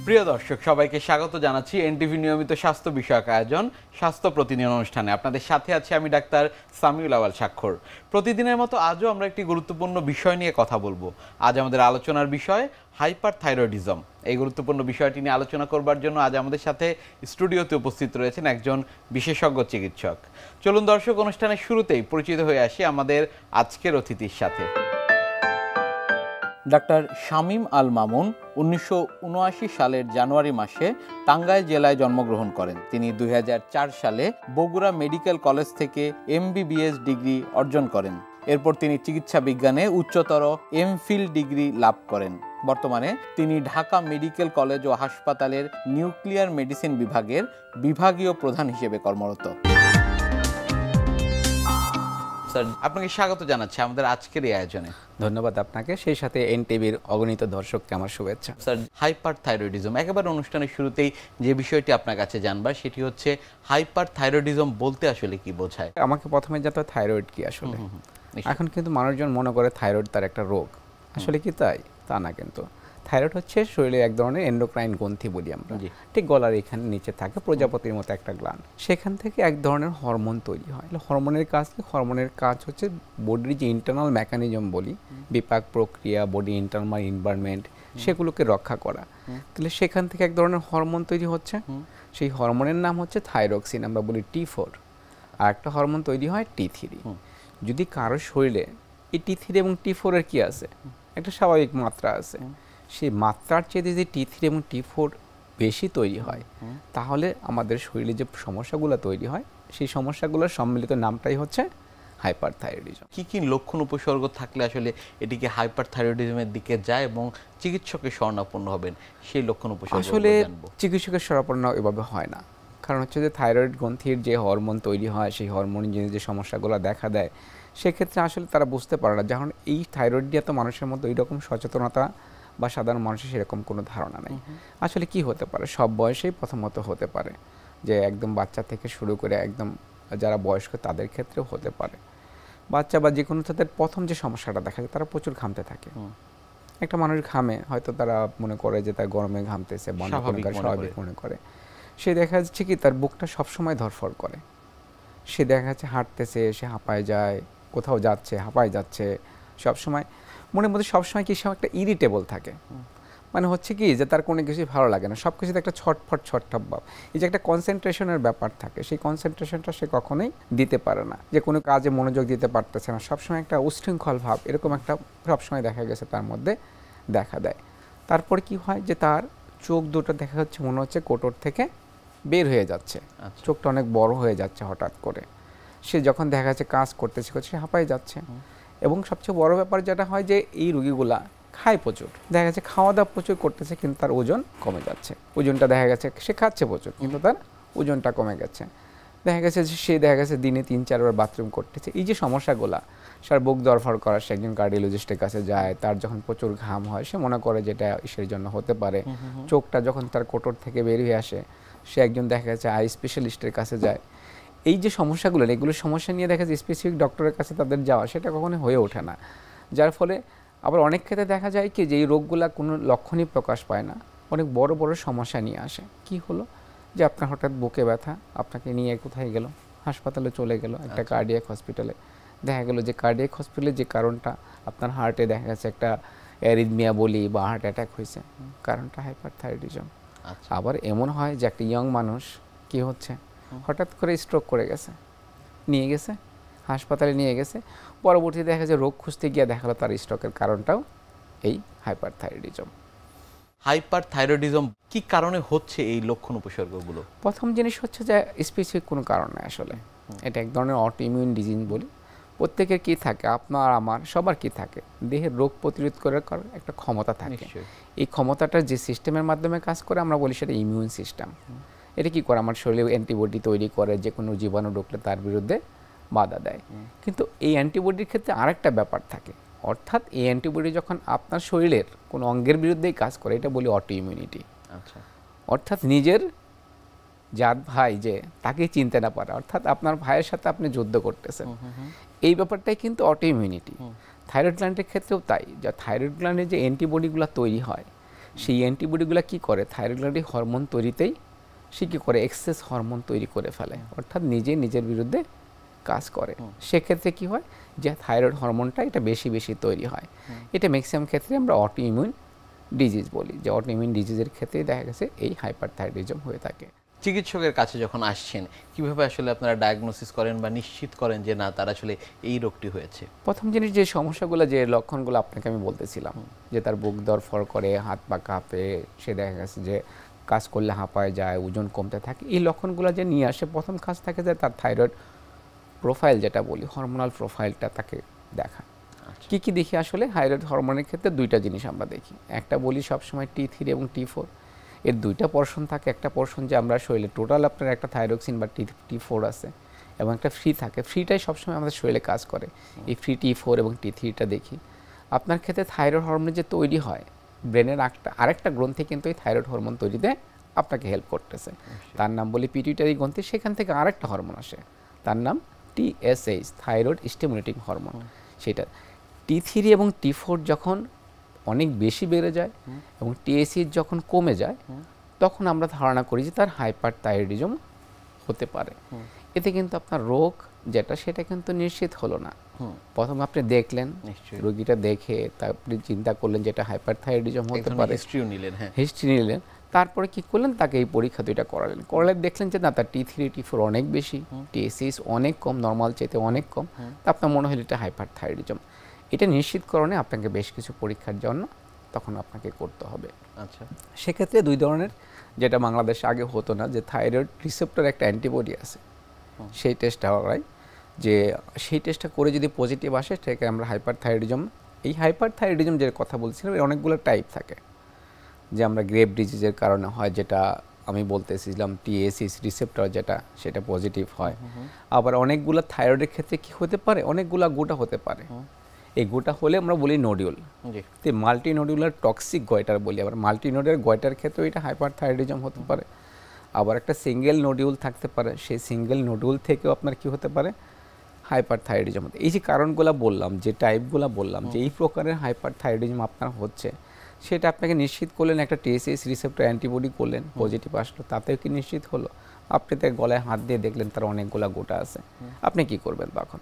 প্রিয় দর্শক সবাইকে স্বাগত জানাচ্ছি এনটিভি নিয়মিত স্বাস্থ্য বিষয়ক আয়োজন স্বাস্থ্য প্রতিদিন অনুষ্ঠানে। আপনাদের সাথে আছি আমি ডাক্তার সামিউল আওয়াল স্বাক্ষর। প্রতিদিনের মতো আজও আমরা একটি গুরুত্বপূর্ণ বিষয় নিয়ে কথা বলবো। আজ আমাদের আলোচনার বিষয় হাইপারথাইরয়েডিজম। এই গুরুত্বপূর্ণ বিষয়টি নিয়ে আলোচনা করবার জন্য আজ আমাদের সাথে স্টুডিওতে উপস্থিত রয়েছেন একজন বিশেষজ্ঞ চিকিৎসক। চলুন দর্শক, অনুষ্ঠানের শুরুতেই পরিচিত হয়ে আসি আমাদের আজকের অতিথির সাথে। ডাক্তার শামীম আল মামুন 1979 সালের জানুয়ারি মাসে টাঙ্গাইল জেলায় জন্মগ্রহণ করেন। তিনি 2004 সালে বগুড়া মেডিকেল কলেজ থেকে MBBS ডিগ্রি অর্জন করেন। এরপর তিনি চিকিৎসা বিজ্ঞানে উচ্চতর এমফিল ডিগ্রি লাভ করেন। বর্তমানে তিনি ঢাকা মেডিকেল কলেজ ও হাসপাতালের নিউক্লিয়ার মেডিসিন বিভাগের বিভাগীয় প্রধান হিসেবে কর্মরত। আপনাকে স্বাগত জানাচ্ছি আমাদের আজকের এই আয়োজনে। ধন্যবাদ আপনাকে, সেই সাথে এনটিভির অগণিত দর্শককে আমার শুভেচ্ছা। স্যার, হাইপারথাইরয়েডিজম, একেবারে অনুষ্ঠানের শুরুতেই যে বিষয়টি আপনার কাছে জানবার সেটি হচ্ছে হাইপারথাইরয়েডিজম বলতে আসলে কি বোঝায়? আমাকে প্রথমে জানতে হবে থাইরয়েড কি আসলে। এখন কিন্তু মানুষজন মনে করে থাইরয়েড তার একটা রোগ, আসলে কি তাই? তা না, কিন্তু থাইরয়েড হচ্ছে শরীরে এক ধরনের এন্ডোক্রাইন গ্রন্থি বলি আমরা, ঠিক গলার এখানে নিচে থাকে প্রজাপতির মতো একটা গ্ল্যান্ড। সেখান থেকে এক ধরনের হরমোন তৈরি হয়। হরমোনের কাজ কি? হরমোনের কাজ হচ্ছে বডির যে ইন্টারনাল মেকানিজম বলি, বিপাক প্রক্রিয়া, বডি ইন্টারনাল এনভায়রনমেন্ট, সেগুলোকে রক্ষা করা। তাহলে সেখান থেকে এক ধরনের হরমোন তৈরি হচ্ছে, সেই হরমোনের নাম হচ্ছে থাইরক্সিন, আমরা বলি T4। আর একটা হরমোন তৈরি হয় T3। যদি কারোর শরীরে এই T3 এবং T4 এর কি আছে, একটা স্বাভাবিক মাত্রা আছে, সেই মাত্রার চেয়ে যদি T3 এবং T4 বেশি তৈরি হয়, তাহলে আমাদের শরীরে যে সমস্যাগুলো তৈরি হয়, সেই সমস্যাগুলোর সম্মিলিত নামটাই হচ্ছে হাইপারথাইরয়েডিজম। কি কি লক্ষণ উপসর্গ থাকলে আসলে এটিকে হাইপারথাইরয়েডিজমের দিকে যায় এবং চিকিৎসকের শরণাপন্ন হবেন, সেই লক্ষণ উপসর্গ আসলে চিকিৎসকের শরণাপন্ন এভাবে হয় না। কারণ হচ্ছে যে থাইরয়েড গ্রন্থির যে হরমোন তৈরি হয়, সেই হরমোন যে সমস্যাগুলো দেখা দেয়, সেক্ষেত্রে আসলে তারা বুঝতে পারে না। যখন এই থাইরয়েড নিয়ে তো মানুষের মধ্যে ওই রকম সচেতনতা বা সাধারণ মানুষের সেরকম কোনো ধারণা নেই। আসলে কি হতে পারে, সব বয়সেই প্রথমত হতে পারে, যে একদম বাচ্চা থেকে শুরু করে একদম যারা বয়স্ক তাদের ক্ষেত্রেও হতে পারে। বাচ্চা বা যে কোনো তাদের প্রথম যে সমস্যাটা দেখা যায়, তারা প্রচুর ঘামতে থাকে। একটা মানুষ ঘামে, হয়তো তারা মনে করে যে তার গরমে ঘামতেছে, স্বাভাবিক মনে করে। সে দেখা যাচ্ছে কি তার বুকটা সবসময় ধরফর করে। সে দেখা যাচ্ছে হাঁটতেছে, সে হাঁপায় যায়, কোথাও যাচ্ছে হাঁপায় যাচ্ছে, সবসময় মনের মধ্যে সবসময় কি সব একটা ইরিটেবল থাকে। মানে হচ্ছে কি যে তার কোনো কিছুই ভালো লাগে না, সব কিছুতে একটা ছটফট ভাব। এই যে একটা কনসেন্ট্রেশনের ব্যাপার থাকে, সেই কনসেন্ট্রেশনটা সে কখনোই দিতে পারে না, যে কোনো কাজে মনোযোগ দিতে পারতেছে না, সবসময় একটা উচ্ছৃঙ্খল ভাব, এরকম একটা সবসময় দেখা গেছে তার মধ্যে দেখা দেয়। তারপর কি হয় যে তার চোখ দুটো দেখা যাচ্ছে মনে হচ্ছে কোটর থেকে বের হয়ে যাচ্ছে, চোখটা অনেক বড় হয়ে যাচ্ছে হঠাৎ করে। সে যখন দেখা যাচ্ছে কাজ করতেছে সে হাঁপায় যাচ্ছে। এবং সবচেয়ে বড় ব্যাপার যেটা হয় যে এই রোগীগুলা খায় প্রচুর, দেখা গেছে খাওয়া দাওয়া প্রচুর করতেছে কিন্তু তার ওজন কমে যাচ্ছে। ওজনটা দেখা গেছে সে খাচ্ছে প্রচুর কিন্তু তার ওজনটা কমে গেছে। দেখা গেছে যে সে দেখা গেছে দিনে 3-4 বার বাথরুম করতেছে। এই যে সমস্যাগুলা, সার বুক দরফর করার, সে একজন কার্ডিওলজিস্টের কাছে যায়, তার যখন প্রচুর ঘাম হয় সে মনে করে যেটা ইসের জন্য হতে পারে। চোখটা যখন তার কোটর থেকে বের হয়ে আসে, সে একজন দেখা যাচ্ছে আই স্পেশালিস্টের কাছে যায়। এই যে সমস্যাগুলো, এগুলো সমস্যা নিয়ে দেখা যায় স্পেসিফিক ডক্টরের কাছে তাদের যাওয়া, সেটা কখনোই হয়ে ওঠে না। যার ফলে আবার অনেক ক্ষেত্রে দেখা যায় কি যে এই রোগগুলা কোনো লক্ষণই প্রকাশ পায় না, অনেক বড় বড় সমস্যা নিয়ে আসে। কি হলো যে আপনার হঠাৎ বুকে ব্যথা, আপনাকে নিয়ে কোথায় গেল, হাসপাতালে চলে গেল, একটা কার্ডিয়াক হসপিটালে। দেখা গেল যে কার্ডিয়াক হসপিটালে যে কারণটা আপনার হার্টে দেখা গেছে একটা অ্যারিথমিয়া বলি বা হার্ট অ্যাটাক হয়েছে, কারণটা হাইপারথাইরয়েডিজম। আবার এমন হয় যে একটা ইয়ং মানুষ কি হচ্ছে, হঠাৎ করে স্ট্রোক করে গেছে, নিয়ে গেছে হাসপাতালে, নিয়ে গেছে, পরবর্তীতে দেখা যায় রোগ খুঁজতে গিয়ে দেখালো তার স্ট্রোকের কারণটাও এই হাইপারথাইরয়েডিজম। হাইপারথাইরয়েডিজম কি কারণে হচ্ছে, এই লক্ষণ উপসর্গগুলো? প্রথম জিনিস হচ্ছে যে স্পেসিফিক কোনো কারণ নেই আসলে, এটা এক ধরনের অটোইমিউন ডিজিজ বলি। প্রত্যেকের কি থাকে, আপনার আমার সবার কি থাকে, দেহের রোগ প্রতিরোধ করার একটা ক্ষমতা থাকে। এই ক্ষমতাটা যে সিস্টেমের মাধ্যমে কাজ করে আমরা বলি সেটা ইমিউন সিস্টেম। এটা কি করে, আমার শরীরে অ্যান্টিবডি তৈরি করে, যে কোনো জীবাণু ঢুকলে তার বিরুদ্ধে বাধা দেয়। কিন্তু এই অ্যান্টিবডির ক্ষেত্রে আরেকটা ব্যাপার থাকে, অর্থাৎ এই অ্যান্টিবডি যখন আপনার শরীরের কোনো অঙ্গের বিরুদ্ধেই কাজ করে, এটা বলি অটো ইমিউনিটি। অর্থাৎ নিজের জাত ভাই যে তাকে চিনতে না পারে, অর্থাৎ আপনার ভাইয়ের সাথে আপনি যুদ্ধ করতেছেন, এই ব্যাপারটাই কিন্তু অটো ইমিউনিটি। থাইরয়েড গ্ল্যান্ডের ক্ষেত্রেও তাই, যা থাইরয়েড গ্ল্যান্ডের যে অ্যান্টিবডিগুলো তৈরি হয়, সেই অ্যান্টিবডিগুলো কি করে থাইরয়েড গ্ল্যান্ডে হরমোন তৈরিতেই সে কী করে এক্সেস হরমোন তৈরি করে ফেলে, অর্থাৎ নিজের বিরুদ্ধে কাজ করে। সেক্ষেত্রে কি হয় যে থাইরয়েড হরমোনটা এটা বেশি বেশি তৈরি হয়। এটা ম্যাক্সিমাম ক্ষেত্রে আমরা অটোইমিউন ডিজিজ বলি, যে অটোইমিউন ডিজিজের ক্ষেত্রেই দেখা গেছে এই হাইপারথাইরয়েডিজম হয়ে থাকে। চিকিৎসকের কাছে যখন আসছেন কিভাবে আসলে আপনারা ডায়াগনোসিস করেন বা নিশ্চিত করেন যে না তার আসলে এই রোগটি হয়েছে? প্রথম জিনিস যে সমস্যাগুলো, যে লক্ষণগুলো আপনাকে আমি বলতেছিলাম, যে তার বুক ধড়ফড় করে, হাত পা কাঁপে, সে দেখা গেছে যে কাজ করলে হাঁপায় যায়, ওজন কমতে থাকে, এই লক্ষণগুলো যে নিয়ে আসে, প্রথম কাজ থাকে যে তার থাইরয়েড প্রোফাইল যেটা বলি, হরমোনাল প্রোফাইলটা তাকে দেখা। কি কি দেখি আসলে থাইরয়েড হরমোনের ক্ষেত্রে দুইটা জিনিস আমরা দেখি। একটা বলি সবসময় T3 এবং T4, এর দুইটা পোর্শন থাকে। একটা পোর্শন যে আমরা শরীরে টোটাল আপনার একটা থাইরক্সিন বা T4 আছে, এবং একটা ফ্রি থাকে, ফ্রিটাই সবসময় আমাদের শরীরে কাজ করে। এই ফ্রি T4 এবং T3টা দেখি। আপনার ক্ষেত্রে থাইরয়েড হরমোন যে তৈরি হয়, ব্রেনের আরেকটা গ্রন্থি কিন্তু এই থাইরয়েড হরমোন তৈরিতে আপনাকে হেল্প করতেছে। তার নাম বলি পিটুইটারি গ্রন্থি। সেখান থেকে আরেকটা হরমোন আসে, তার নাম TSH, থাইরয়েড স্টিমুলেটিং হরমোন। সেটা T3 এবং T4 যখন অনেক বেশি বেড়ে যায় এবং TSH যখন কমে যায়, তখন আমরা ধারণা করি যে তার হাইপারথাইরয়েডিজম হতে পারে। এতে কিন্তু আপনার রোগ যেটা সেটা কিন্তু নিশ্চিত হলো না। প্রথম আপনি দেখলেন রোগীটা, দেখে তারপরে চিন্তা করলেন যে এটা হাইপারথাইরয়েডিজম হতে পারে, হিস্ট্রি নিলেন, তারপরে কি করলেন, তাকে এই পরীক্ষা দুইটা করালেন। করলে দেখলেন যে না, তার T3 T4 অনেক বেশি, TSH অনেক কম, নর্মাল চাইতে অনেক কম। তা আপনার মনে হলো এটা হাইপারথাইরয়েডিজম। এটা নিশ্চিতকরণে আপনাকে বেশ কিছু পরীক্ষার জন্য তখন আপনাকে করতে হবে। আচ্ছা, সেক্ষেত্রে দুই ধরনের, যেটা বাংলাদেশে আগে হতো না, যে থাইরয়েড রিসেপ্টর একটা অ্যান্টিবডি আছে, সেই টেস্টটা হয়, যে সেই টেস্টটা করে যদি পজিটিভ আসে সেটাকে আমরা হাইপারথাইরয়েডিজম। এই হাইপারথাইরয়েডিজম যে কথা বলছিলাম, এর অনেকগুলো টাইপ থাকে, যে আমরা গ্রেভ ডিজিজের কারণে হয়, যেটা আমি বলতেছিলাম TSH রিসেপ্টর যেটা, সেটা পজিটিভ হয়। আবার অনেকগুলো থাইরয়েডের ক্ষেত্রে কি হতে পারে, অনেকগুলো গোটা হতে পারে। এই গোটা হলে আমরা বলি নোডিউল, তো মাল্টি নোডিউলার টক্সিক গয়টার বলি। আবার মাল্টি নোডের গয়টার ক্ষেত্রে এটা হাইপারথাইরয়েডিজম হতে পারে। আবার একটা সিঙ্গেল নোডিউল থাকতে পারে, সেই সিঙ্গেল নোডিউল থেকেও আপনার কি হতে পারে, হাইপারথাইরয়েডিজম হতে। এই যে কারণগুলো বললাম, যে টাইপগুলো বললাম, যে এই প্রকারের হাইপারথাইরয়েডিজম আপনার হচ্ছে, সেটা আপনাকে নিশ্চিত করলেন, একটা TSH রিসেপ্টর অ্যান্টিবডি করলেন, পজিটিভ আসলো, তাতেও কি নিশ্চিত হলো? আপনি তার গলায় হাত দিয়ে দেখলেন তার অনেকগুলো গোটা আছে, আপনি কি করবেন তখন?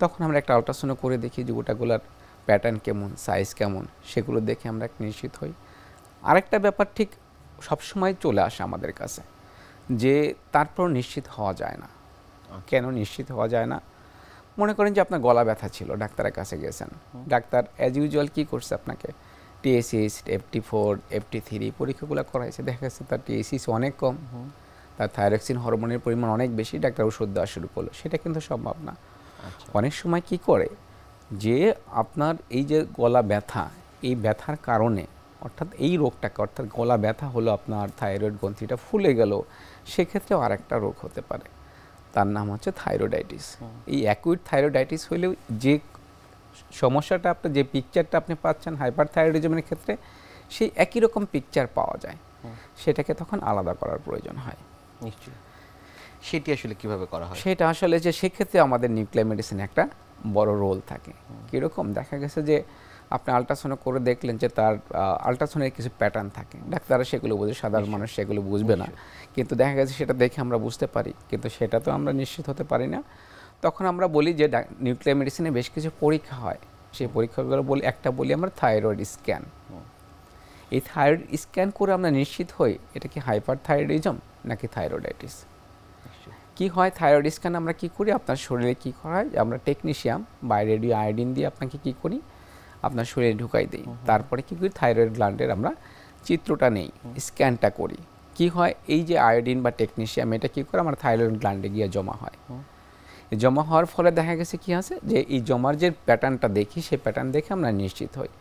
তখন আমরা একটা আল্ট্রাসাউন্ড করে দেখি যে গোটাগুলোর প্যাটার্ন কেমন, সাইজ কেমন, সেগুলো দেখে আমরা নিশ্চিত হই। আরেকটা ব্যাপার ঠিক সবসময় চলে আসে আমাদের কাছে, যে তারপর নিশ্চিত হওয়া যায় না। কেন নিশ্চিত হওয়া যায় না? মনে করেন যে আপনার গলা ব্যথা ছিল, ডাক্তারের কাছে গেছেন, ডাক্তার অ্যাজ ইউজুয়াল কী করছে, আপনাকে TSH, FT4, FT3 পরীক্ষাগুলো করাইছে, দেখা গেছে তার TSH অনেক কম, তার থাইরক্সিন হরমোনের পরিমাণ অনেক বেশি, ডাক্তার ওষুধ দেওয়া শুরু করলো। সেটা কিন্তু সম্ভব না। অনেক সময় কি করে, যে আপনার এই যে গলা ব্যথা, এই ব্যথার কারণে, অর্থাৎ এই রোগটাকে, অর্থাৎ গলা ব্যথা হলো আপনার থাইরয়েড গ্রন্থিটা ফুলে গেল, সেক্ষেত্রেও আরেকটা রোগ হতে পারে, তার নাম হচ্ছে থাইরয়েডাইটিস। এই অ্যাকুইট থাইরয়েডাইটিস হলেও যে সমস্যাটা, আপনার যে পিকচারটা আপনি পাচ্ছেন হাইপারথাইরয়েডিজমের ক্ষেত্রে, সেই একই রকম পিকচার পাওয়া যায়, সেটাকে তখন আলাদা করার প্রয়োজন হয়। নিশ্চয়ই। সেটি আসলে কিভাবে করা হয়? সেটা আসলে যে সেক্ষেত্রে আমাদের নিউক্লিয়ার মেডিসিনে একটা বড় রোল থাকে। কীরকম? দেখা গেছে যে আপনি আল্ট্রাসাউন্ড করে দেখলেন যে তার আল্ট্রাসাউন্ডের কিছু প্যাটার্ন থাকে, ডাক্তাররা সেগুলো বুঝে, সাধারণ মানুষ সেগুলো বুঝবে না, কিন্তু দেখা গেছে সেটা দেখে আমরা বুঝতে পারি, কিন্তু সেটা তো আমরা নিশ্চিত হতে পারি না। তখন আমরা বলি যে নিউক্লিয়ার মেডিসিনে বেশ কিছু পরীক্ষা হয়, সেই পরীক্ষাগুলো বলি, একটা বলি আমরা থাইরয়েড স্ক্যান। এই থাইরয়েড স্ক্যান করে আমরা নিশ্চিত হই এটা কি হাইপারথাইরয়েডিজম নাকি থাইরয়েডাইটিস। কি হয়, থাইরয়েড স্ক্যান আমরা কি করি, আপনার শরীরে কি করা হয়, আমরা টেকনিশিয়াম বা রেডিও আয়োডিন দিয়ে আপনাকে কি করি, আপনার শরীরে ঢুকাই দিই। তারপরে কি করি, থাইরয়েড গ্ল্যান্ডের আমরা চিত্রটা নেই, স্ক্যানটা করি। কি হয়, এই যে আয়োডিন বা টেকনিশিয়াম, এটা কি করে আমার থাইরয়েড গ্ল্যান্ডে গিয়ে জমা হয়। জমা হওয়ার ফলে দেখা গেছে কি আছে, যে এই জমার যে প্যাটার্নটা দেখি, সেই প্যাটার্ন দেখে আমরা নিশ্চিত হই।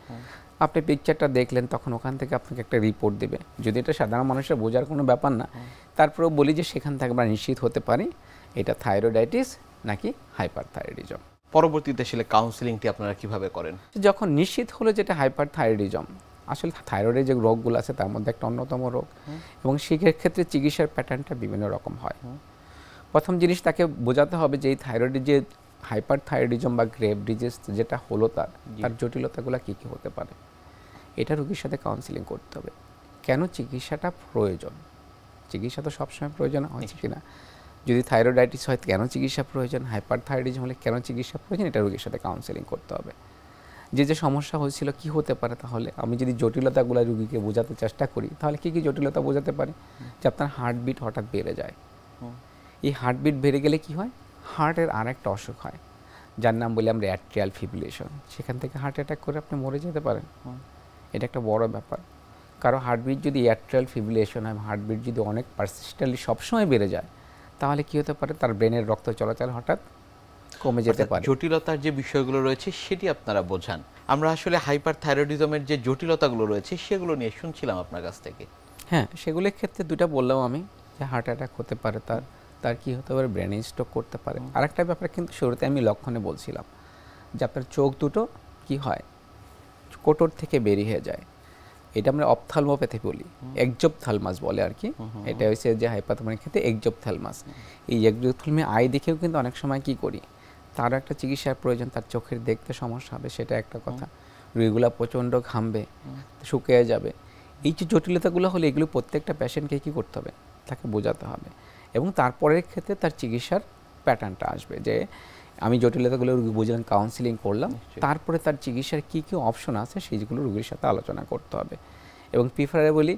আপনি পিকচারটা দেখলেন, তখন ওখান থেকে আপনাকে একটা রিপোর্ট দেবে, যদি এটা সাধারণ মানুষের বোঝার কোনো ব্যাপার না, তারপরেও বলি যে সেখান থেকে আমরা নিশ্চিত হতে পারি এটা থাইরয়েডাইটিস নাকি হাইপারথাইরয়েডিজম। পরবর্তীতে আসলে কাউন্সিলিংটি আপনারা কিভাবে করেন? যখন নিশ্চিত হলো যেটা হাইপারথাইরয়েডিজম, আসলে থাইরয়েডের যে রোগগুলো আছে তার মধ্যে একটা অন্যতম রোগ, এবং সেক্ষেত্রে চিকিৎসার প্যাটার্নটা বিভিন্ন রকম হয়। প্রথম জিনিস তাকে বোঝাতে হবে যে এই থাইরয়েডের যে হাইপারথাইরয়েডিজম বা গ্রেভ ডিজিজ যেটা হলো, তার জটিলতাগুলো কী কী হতে পারে, এটা রোগীর সাথে কাউন্সিলিং করতে হবে। কেন চিকিৎসাটা প্রয়োজন। চিকিৎসা তো সবসময় প্রয়োজন হচ্ছে কিনা, যদি থাইরয়েডাইটিস হয় কেন চিকিৎসা প্রয়োজন, হাইপারথাইরয়েডিজম হলে কেন চিকিৎসা প্রয়োজন, এটা রোগীর সাথে কাউন্সেলিং করতে হবে। যে সমস্যা হয়েছিল কি হতে পারে, তাহলে আমি যদি জটিলতাগুলো রোগীকে বোঝাতে চেষ্টা করি তাহলে কি কি জটিলতা বোঝাতে পারি, যে আপনার হার্টবিট হঠাৎ বেড়ে যায়। এই হার্টবিট বেড়ে গেলে কি হয়, হার্টের আরেকটা অসুখ হয় যার নাম বলি আমরা অ্যাট্রিয়াল ফিব্রিলেশন, সেখান থেকে হার্ট অ্যাটাক করে আপনি মরে যেতে পারেন। এটা একটা বড় ব্যাপার। কারো হার্টবিট যদি অ্যাট্রিয়াল ফিব্রিলেশন হয়, হার্টবিট যদি অনেক পারসিস্টেন্টলি সবসময় বেড়ে যায়, তাহলে কি হতে পারে, তার ব্রেনের রক্ত চলাচল হঠাৎ কমে যেতে পারে। জটিলতার যে বিষয়গুলো রয়েছে সেটি আপনারা বোঝান। আমরা আসলে হাইপারথাইরয়েডিজমের যে জটিলতাগুলো রয়েছে সেগুলো নিয়ে শুনছিলাম আপনার কাছ থেকে। হ্যাঁ, সেগুলোর ক্ষেত্রে দুটা বললাম আমি, যে হার্ট অ্যাটাক হতে পারে, তার কি হতে পারে, ব্রেন স্ট্রোক করতে পারে। আরেকটা ব্যাপার কিন্তু শুরুতে আমি লক্ষণে বলছিলাম যে আপনার চোখ দুটো কি হয়, কোটর থেকে বেরিয়ে যায়। এটা আমরা অপথ্যালমোপ্যাথি বলি, একজোপথ্যালমাস বলে আর কি। এটা হচ্ছে যে হাইপারথেমিয়ার ক্ষেত্রে একজোপথ্যালমাস। এই একজোপথ্যালমে আই দেখেও কিন্তু অনেক সময় কি করি, তার একটা চিকিৎসার প্রয়োজন, তার চোখের দেখতে সমস্যা হবে, সেটা একটা কথা। রোগীগুলা প্রচণ্ড ঘামবে, শুকিয়ে যাবে। এই যে জটিলতাগুলো হলে এগুলো প্রত্যেকটা পেশেন্টকে কী করতে হবে, তাকে বোঝাতে হবে। এবং তারপরের ক্ষেত্রে তার চিকিৎসার প্যাটার্নটা আসবে, যে আমি জটিলতাগুলো রোগী বুঝলাম, কাউন্সিলিং করলাম, তারপরে তার চিকিৎসার কী কী অপশন আছে সেইগুলো রোগীর সাথে আলোচনা করতে হবে। এবং প্রিফারেবলি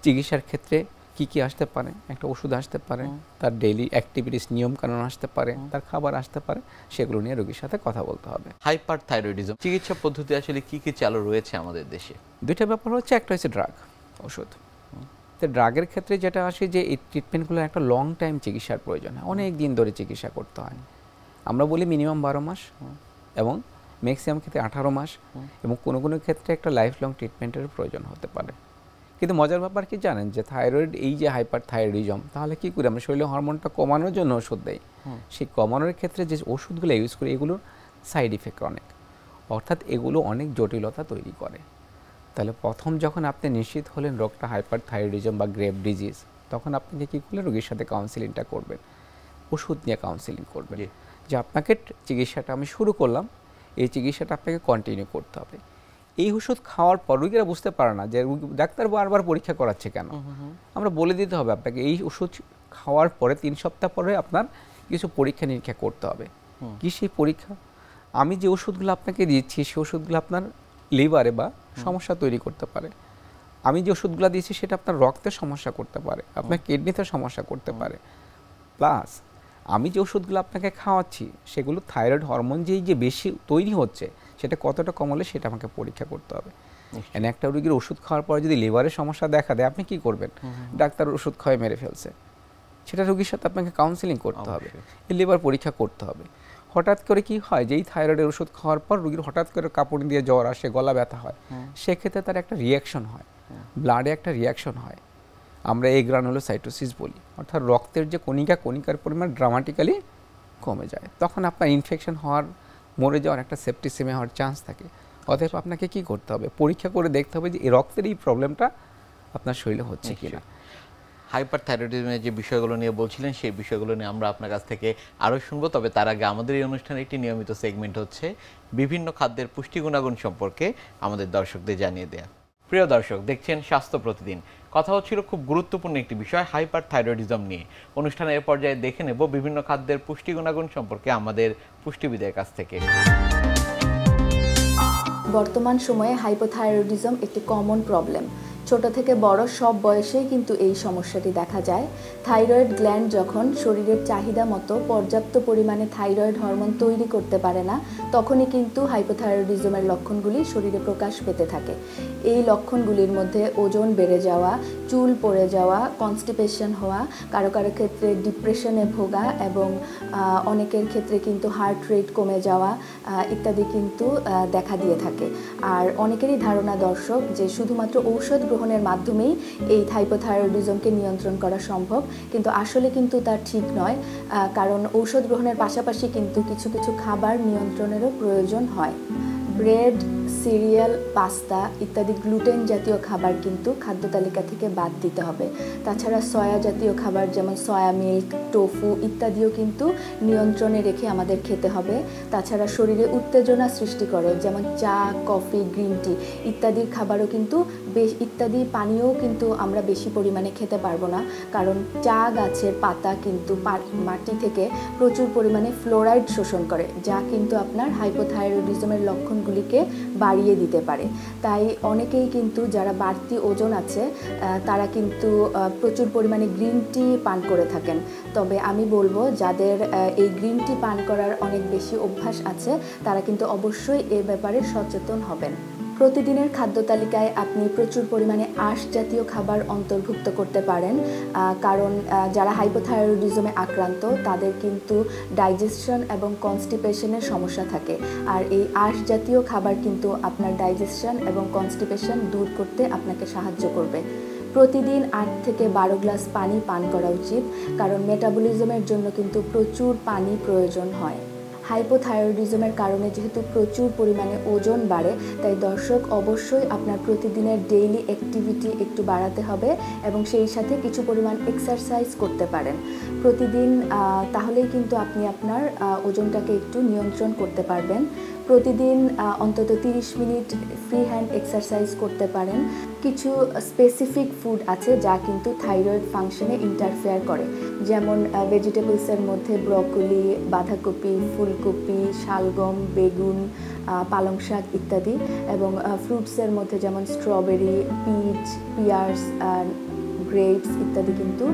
চিকিৎসার ক্ষেত্রে কি কি আসতে পারে, একটা ওষুধ আসতে পারে, তার ডেইলি অ্যাক্টিভিটিস নিয়মকানুন আসতে পারে, তার খাবার আসতে পারে, সেগুলো নিয়ে রোগীর সাথে কথা বলতে হবে। হাইপারথাইরয়েডিজম চিকিৎসা পদ্ধতি আসলে কি কি চালু রয়েছে আমাদের দেশে? দুইটা ব্যাপার হচ্ছে, একটা হচ্ছে ড্রাগ, ওষুধ। তো ড্রাগের ক্ষেত্রে যেটা আসে যে এই ট্রিটমেন্টগুলো একটা লং টাইম চিকিৎসার প্রয়োজন হয়, অনেক দিন ধরে চিকিৎসা করতে হয়। আমরা বলি মিনিমাম 12 মাস এবং ম্যাক্সিমাম ক্ষেত্রে 18 মাস, এবং কোনো কোনো ক্ষেত্রে একটা লাইফ লং ট্রিটমেন্টের প্রয়োজন হতে পারে। কিন্তু মজার ব্যাপার কি জানেন, যে থাইরয়েড, এই যে হাইপারথাইরয়েডিজম, তাহলে কী করি আমরা, শরীরে হরমোনটা কমানোর জন্য ওষুধ দেই। সেই কমানোর ক্ষেত্রে যে ওষুধগুলো ইউজ করি এগুলোর সাইড ইফেক্ট অনেক, অর্থাৎ এগুলো অনেক জটিলতা তৈরি করে। তাহলে প্রথম যখন আপনি নিশ্চিত হলেন রোগটা হাইপারথাইরয়েডিজম বা গ্রেভ ডিজিজ, তখন আপনি কী করলেন, রোগীর সাথে কাউন্সিলিংটা করবেন, ওষুধ নিয়ে কাউন্সিলিং করবেন, যে আপনাকে চিকিৎসাটা আমি শুরু করলাম, এই চিকিৎসাটা আপনাকে কন্টিনিউ করতে হবে। এই ওষুধ খাওয়ার পর রোগীরা বুঝতে পারে না যে ডাক্তার বারবার পরীক্ষা করাচ্ছে কেন। আমরা বলে দিতে হবে আপনাকে এই ওষুধ খাওয়ার পরে 3 সপ্তাহ পরে আপনার কিছু পরীক্ষা নিরীক্ষা করতে হবে। কি সেই পরীক্ষা, আমি যে ওষুধগুলো আপনাকে দিচ্ছি সেই ওষুধগুলো আপনার লিভারে বা সমস্যা তৈরি করতে পারে, আমি যে ওষুধগুলো দিয়েছি সেটা আপনার রক্তের সমস্যা করতে পারে, আপনার কিডনিতে সমস্যা করতে পারে, প্লাস আমি যে ওষুধগুলো আপনাকে খাওয়াচ্ছি সেগুলো থাইরয়েড হরমোন যে বেশি তৈরি হচ্ছে সেটা কতটা কমালে সেটা আমাকে পরীক্ষা করতে হবে। এনে একটা রোগীর ওষুধ খাওয়ার পরে যদি লিভারের সমস্যা দেখা দেয়, আপনি কি করবেন, ডাক্তার ওষুধ খাওয়াই মেরে ফেলছে, সেটা রোগীর সাথে আপনাকে কাউন্সিলিং করতে হবে, লিভার পরীক্ষা করতে হবে। হঠাৎ করে কি হয়, যেই থাইরয়েডের ওষুধ খাওয়ার পর রোগীর হঠাৎ করে কাঁপুনি দিয়ে জ্বর আসে, গলা ব্যথা হয়, সেক্ষেত্রে তার একটা রিয়াকশন হয়, ব্লাডে একটা রিয়াকশন হয়, আমরা এই গ্রানুলোসাইটোসিস বলি, অর্থাৎ রক্তের যে কণিকার পরিমাণ ড্রামাটিক্যালি কমে যায়। তখন আপনার ইনফেকশন হওয়ার, মরে যাওয়ার একটা সেপ্টিসিমিয়া হওয়ার চান্স থাকে। অতএব আপনাকে কি করতে হবে, পরীক্ষা করে দেখতে হবে যে এই রক্তের এই প্রবলেমটা আপনার শরীরে হচ্ছে কিনা। হাইপারথাইরয়েডিজমের যে বিষয়গুলো নিয়ে বলছিলেন সেই বিষয়গুলো নিয়ে আমরা আপনার কাছ থেকে আরও শুনবো। তবে তার আগে আমাদের এই অনুষ্ঠানে একটি নিয়মিত সেগমেন্ট হচ্ছে বিভিন্ন খাদ্যের পুষ্টি গুণাগুণ সম্পর্কে আমাদের দর্শকদের জানিয়ে দেয়া। প্রিয় দর্শক, দেখছেন স্বাস্থ্য প্রতিদিন। কথা হচ্ছিল খুব গুরুত্বপূর্ণ একটি বিষয়, হাইপারথাইরয়েডিজম নিয়ে। অনুষ্ঠানের পর্যায়ে দেখে নেব বিভিন্ন খাদ্যের পুষ্টি গুণাগুণ সম্পর্কে আমাদের পুষ্টিবিদের কাছ থেকে। বর্তমান সময়ে হাইপোথাইরয়েডিজম একটি কমন প্রবলেম। ছোট থেকে বড় সব বয়সেই কিন্তু এই সমস্যাটি দেখা যায়। থাইরয়েড গ্ল্যান্ড যখন শরীরের চাহিদা মতো পর্যাপ্ত পরিমাণে থাইরয়েড হরমোন তৈরি করতে পারে না, তখনই কিন্তু হাইপোথাইরয়েডিজমের লক্ষণগুলি শরীরে প্রকাশ পেতে থাকে। এই লক্ষণগুলির মধ্যে ওজন বেড়ে যাওয়া, চুল পড়ে যাওয়া, কনস্টিপেশন হওয়া, কারো কারো ক্ষেত্রে ডিপ্রেশনে ভোগা এবং অনেকের ক্ষেত্রে কিন্তু হার্ট রেট কমে যাওয়া ইত্যাদি কিন্তু দেখা দিয়ে থাকে। আর অনেকেরই ধারণা দর্শক যে শুধুমাত্র ঔষধ গ্রহণের মাধ্যমেই এই হাইপোথাইরয়েডিজমকে নিয়ন্ত্রণ করা সম্ভব, কিন্তু আসলে কিন্তু তা ঠিক নয়। কারণ ঔষধ গ্রহণের পাশাপাশি কিন্তু কিছু কিছু খাবার নিয়ন্ত্রণেরও প্রয়োজন হয়। ব্রেড, সিরিয়াল, পাস্তা ইত্যাদি গ্লুটেন জাতীয় খাবার কিন্তু খাদ্য তালিকা থেকে বাদ দিতে হবে। তাছাড়া সয়া জাতীয় খাবার যেমন সয়া মিল্ক, টোফু ইত্যাদিও কিন্তু নিয়ন্ত্রণে রেখে আমাদের খেতে হবে। তাছাড়া শরীরে উত্তেজনা সৃষ্টি করে যেমন চা, কফি, গ্রিন টি ইত্যাদির খাবারও কিন্তু ইত্যাদি পানীয়ও কিন্তু আমরা বেশি পরিমাণে খেতে পারবো না, কারণ চা গাছের পাতা কিন্তু মাটি থেকে প্রচুর পরিমাণে ফ্লোরাইড শোষণ করে, যা কিন্তু আপনার হাইপোথাইরয়েডিজমের লক্ষণগুলিকে বাড়িয়ে দিতে পারে। তাই অনেকেই কিন্তু যারা বাড়তি ওজন আছে তারা কিন্তু প্রচুর পরিমাণে গ্রিন টি পান করে থাকেন। তবে আমি বলবো যাদের এই গ্রিন টি পান করার অনেক বেশি অভ্যাস আছে তারা কিন্তু অবশ্যই এ ব্যাপারে সচেতন হবেন। প্রতিদিনের খাদ্য তালিকায় আপনি প্রচুর পরিমাণে আঁশ জাতীয় খাবার অন্তর্ভুক্ত করতে পারেন, কারণ যারা হাইপোথাইরয়েডিজমে আক্রান্ত তাদের কিন্তু ডাইজেশন এবং কনস্টিপেশনের সমস্যা থাকে, আর এই আঁশ জাতীয় খাবার কিন্তু আপনার ডাইজেশন এবং কনস্টিপেশন দূর করতে আপনাকে সাহায্য করবে। প্রতিদিন 8 থেকে 12 গ্লাস পানি পান করা উচিত, কারণ মেটাবলিজমের জন্য কিন্তু প্রচুর পানি প্রয়োজন হয়। হাইপোথাইরয়েডিজমের কারণে যেহেতু প্রচুর পরিমাণে ওজন বাড়ে, তাই দর্শক অবশ্যই আপনার প্রতিদিনের ডেইলি অ্যাক্টিভিটি একটু বাড়াতে হবে এবং সেই সাথে কিছু পরিমাণ এক্সারসাইজ করতে পারেন প্রতিদিন, তাহলেই কিন্তু আপনি আপনার ওজনটাকে একটু নিয়ন্ত্রণ করতে পারবেন। প্রতিদিন অন্তত 30 মিনিট ফ্রি হ্যান্ড এক্সারসাইজ করতে পারেন। কিছু স্পেসিফিক ফুড আছে যা কিন্তু থাইরয়েড ফাংশনে ইন্টারফেয়ার করে, যেমন ভেজিটেবলসের মধ্যে ব্রকলি, বাঁধাকপি, ফুলকপি, শালগম, বেগুন, পালং শাক ইত্যাদি, এবং ফ্রুটসের মধ্যে যেমন স্ট্রবেরি, পিচ, পিয়ার্স, গ্রেপস ইত্যাদি কিন্তু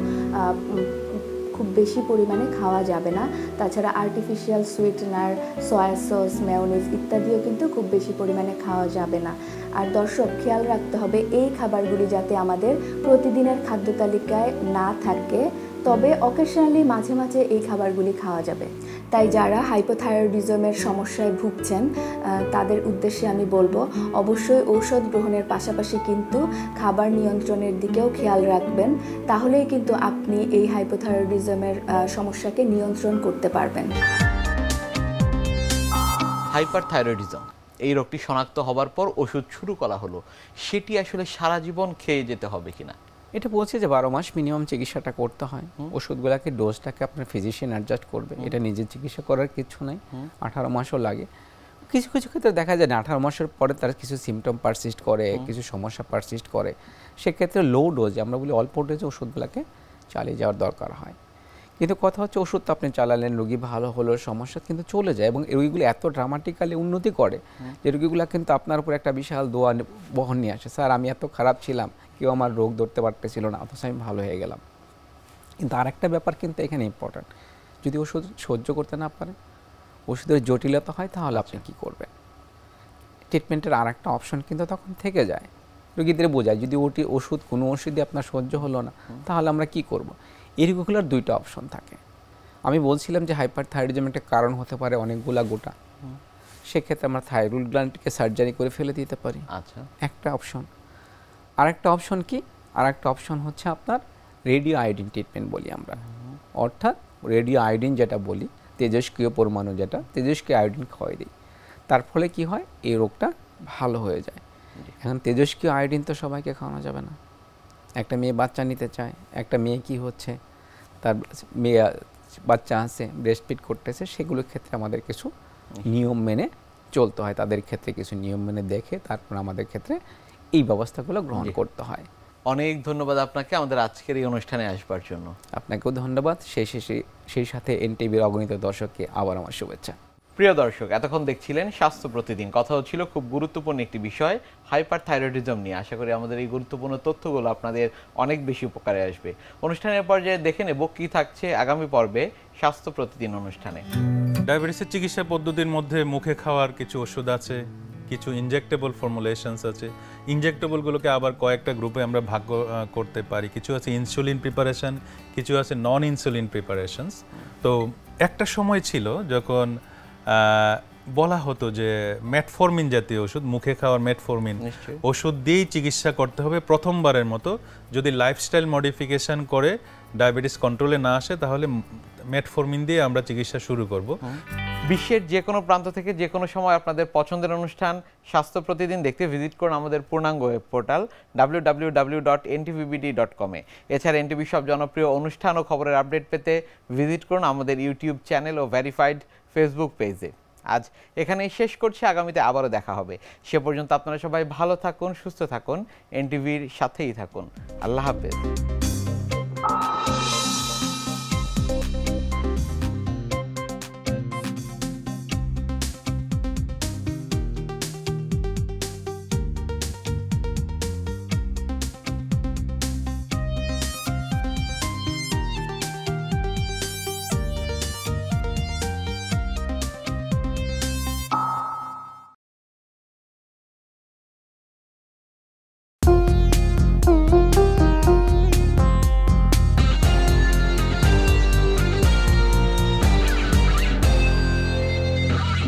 খুব বেশি পরিমাণে খাওয়া যাবে না। তাছাড়া artificial sweetener, soya sauce, mayonnaise ইত্যাদিও কিন্তু খুব বেশি পরিমাণে খাওয়া যাবে না। আর দর্শক খেয়াল রাখতে হবে এই খাবারগুলি যাতে আমাদের প্রতিদিনের খাদ্য তালিকায় না থাকে, তবে অকেশনালি মাঝে মাঝে এই খাবারগুলি খাওয়া যাবে। তাই যারা হাইপোথাইরয়েডিজমের সমস্যায় ভুগছেন তাদের উদ্দেশ্যে আমি বলবো অবশ্যই ঔষধ গ্রহণের পাশাপাশি কিন্তু খাবার নিয়ন্ত্রণের দিকেও খেয়াল রাখবেন, তাহলেই কিন্তু আপনি এই হাইপোথাইরয়েডিজমের সমস্যাকে নিয়ন্ত্রণ করতে পারবেন। হাইপারথাইরয়েডিজম এই রোগটি শনাক্ত হবার পর ওষুধ শুরু করা হলো, সেটি আসলে সারা জীবন খেয়ে যেতে হবে কিনা? এটা বলছে যে 12 মাস মিনিমাম চিকিৎসাটা করতে হয়। ওষুধগুলোকে ডোজটাকে আপনার ফিজিশিয়ান অ্যাডজাস্ট করবে, এটা নিজের চিকিৎসা করার কিছু নাই। 18 মাসও লাগে। কিছু কিছু ক্ষেত্রে দেখা যায় না 18 মাসের পরে তার কিছু সিমটম পারসিস্ট করে, কিছু সমস্যা পারসিস্ট করে, সেক্ষেত্রে লো ডোজ, আমরা বলি অল্প ডোজে ওষুধগুলোকে চালিয়ে যাওয়ার দরকার হয়। কিন্তু কথা হচ্ছে ওষুধ তো আপনি চালালেন, রোগী ভালো হলো, সমস্যা কিন্তু চলে যায়, এবং এই রোগীগুলো এত ড্রামাটিক্যালি উন্নতি করে যে রোগীগুলো কিন্তু আপনার উপর একটা বিশাল দোয়া বহন নিয়ে আসে। স্যার আমি এত খারাপ ছিলাম, কেউ আমার রোগ ধরতে পারতেছিল না, অথচ আমি ভালো হয়ে গেলাম। কিন্তু আরেকটা ব্যাপার কিন্তু এখানে ইম্পর্ট্যান্ট, যদি ওষুধ সহ্য করতে না পারেন, ওষুধের জটিলতা হয়, তাহলে আপনি কি করবেন? ট্রিটমেন্টের আরেকটা অপশন কিন্তু তখন থেকে যায়, রোগীদের বোঝায় যদি ওষুধ কোনো ওষুধই আপনার সহ্য হলো না, তাহলে আমরা কি করব। এই রোগগুলোর দুইটা অপশন থাকে। আমি বলছিলাম যে হাইপারথাইরয়েডিজম একটা কারণ হতে পারে অনেকগুলা গোটা, সেক্ষেত্রে আমরা থাইরয়েড গ্ল্যান্ডকে সার্জারি করে ফেলে দিতে পারি, আচ্ছা একটা অপশন। আরেকটা অপশন কি? আরেকটা অপশন হচ্ছে আপনার রেডিও আয়োডিন ট্রিটমেন্ট বলি আমরা, অর্থাৎ রেডিও আয়োডিন যেটা বলি, তেজস্ক্রিয় পরমাণু যেটা, তেজস্ক্রিয় আয়োডিন খাওয়াই দিই, তার ফলে কি হয় এই রোগটা ভালো হয়ে যায়। এখন তেজস্ক্রিয় আয়োডিন তো সবাইকে খাওয়ানো যাবে না। একটা মেয়ে বাচ্চা নিতে চায়, একটা মেয়ে কি হচ্ছে তার মেয়ে বাচ্চা আছে, ব্রেস্ট ফিড করতেছে, সেগুলোর ক্ষেত্রে আমাদের কিছু নিয়ম মেনে চলতে হয়, তাদের ক্ষেত্রে কিছু নিয়ম মেনে দেখে তারপর আমাদের ক্ষেত্রে এই ব্যবস্থাগুলো গ্রহণ করতে হয়। অনেক ধন্যবাদ আপনাকে আমাদের আজকের এই অনুষ্ঠানে আসবার জন্য। আপনাকেও ধন্যবাদ। সেই সাথে এনটিভির অগণিত দর্শককে আবার আমার শুভেচ্ছা। প্রিয় দর্শক, এতক্ষণ দেখছিলেন স্বাস্থ্য প্রতিদিন। কথা হচ্ছিল খুব গুরুত্বপূর্ণ একটি বিষয়, হাইপারথাইরয়েডিজম নিয়ে। আশা করি আমাদের এই গুরুত্বপূর্ণ তথ্যগুলো আপনাদের অনেক বেশি উপকারে আসবে। অনুষ্ঠানের পর্যায়ে দেখে নেব কি থাকছে আগামী পর্বে স্বাস্থ্য প্রতিদিন অনুষ্ঠানে। ডায়াবেটিসের চিকিৎসা পদ্ধতির মধ্যে মুখে খাওয়ার কিছু ওষুধ আছে, কিছু ইনজেক্টেবল ফর্মুলেশনস আছে। ইনজেক্টেবলগুলোকে আবার কয়েকটা গ্রুপে আমরা ভাগ করতে পারি। কিছু আছে ইনসুলিন প্রিপারেশন, কিছু আছে নন ইনসুলিন প্রিপারেশনস। তো একটা সময় ছিল যখন বলা হতো যে মেটফর্মিন জাতীয় ওষুধ, মুখে খাওয়ার মেটফর্মিন ওষুধ দিয়েই চিকিৎসা করতে হবে প্রথমবারের মতো। যদি লাইফস্টাইল মডিফিকেশন করে ডায়াবেটিস কন্ট্রোলে না আসে, তাহলে মেটফর্মিন দিয়ে আমরা চিকিৎসা শুরু করব। বিশ্বের যে কোনো প্রান্ত থেকে যে কোনো সময় আপনাদের পছন্দের অনুষ্ঠান স্বাস্থ্য প্রতিদিন দেখতে ভিজিট করুন আমাদের পূর্ণাঙ্গ ওয়েব পোর্টাল www.ntvbd.com এছাড়া এনটিভি সব জনপ্রিয় অনুষ্ঠান ও খবরের আপডেট পেতে ভিজিট করুন আমাদের ইউটিউব চ্যানেল ও ভেরিফাইড ফেসবুক পেজে। আজ এখানেই শেষ করছি, আগামীতে আবারও দেখা হবে। সে পর্যন্ত আপনারা সবাই ভালো থাকুন, সুস্থ থাকুন, এনটিভির সাথেই থাকুন। আল্লাহ হাফেজ।